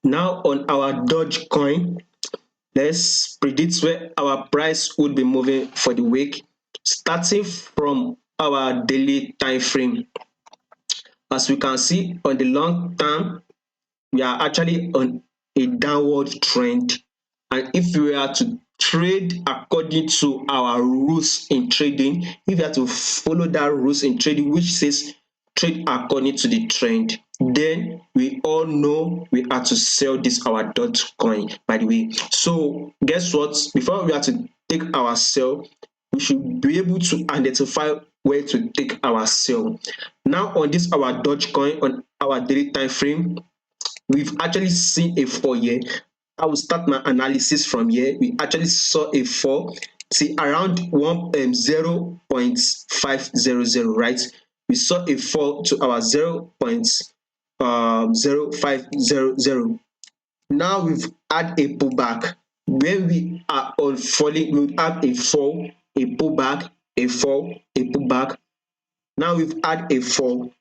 Now on our Doge coin, let's predict where our price would be moving for the week, starting from our daily time frame. As we can see on the long term, we are actually on a downward trend, and if we are to trade according to our rules in trading, if you are to follow that rules in trading which says trade according to the trend, then we all know we are to sell this our coin, by the way. So guess what, before we are to take our sell, we should be able to identify where to take our sell. Now on this our coin, on our daily time frame, we've actually seen a fall here. I will start my analysis from here. We actually saw a fall, see around 0.500, right? We saw a fall to our 0.0500. Now we've had a pullback. When we are on falling, we have a fall, a pullback, a fall, a pullback. Now we've had a fall.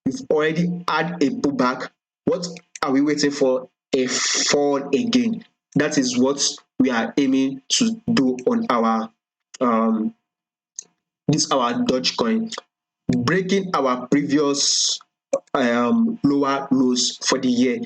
We've already had a pullback. What are we waiting for? A fall again. That is what we are aiming to do on our this our Doge coin, breaking our previous lower lows for the year.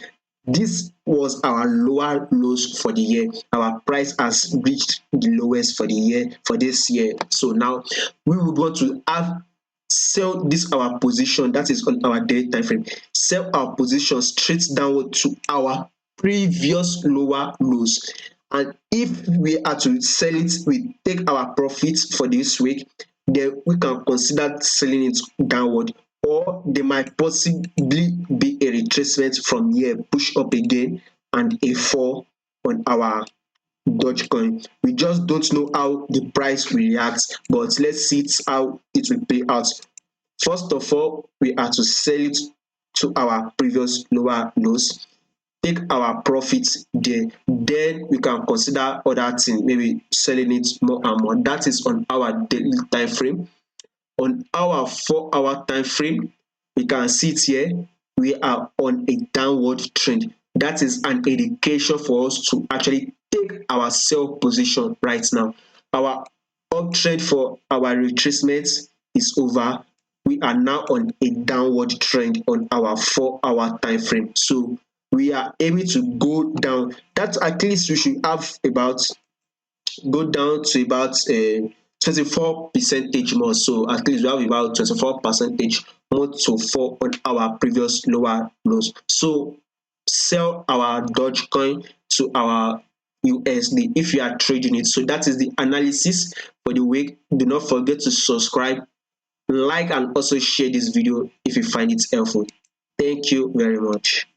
This was our lower lows for the year. Our price has reached the lowest for the year, for this year. So now we would want to have sell this our position, that is on our daily time frame, sell our position straight downward to our previous lower lows. And if we are to sell it, we take our profits for this week, then we can consider selling it downward, or there might possibly be a retracement from here, push up again, and a fall on our Dogecoin. We just don't know how the price will react, but let's see how it will play out. First of all, we are to sell it to our previous lower lows, take our profits there, then we can consider other things, maybe selling it more and more. That is on our daily time frame. On our 4-hour time frame, we can see it here, we are on a downward trend. That is an indication for us to actually take our sell position right now. Our uptrend for our retracement is over. We are now on a downward trend on our 4-hour time frame. So we are able to go down. That at least we should have about, go down to about 24 percentage more. So at least we have about 24 percentage more to fall on our previous lower lows. So sell our Dogecoin to our USD if you are trading it. So that is the analysis for the week. Do not forget to subscribe, like, and also share this video if you find it helpful. Thank you very much.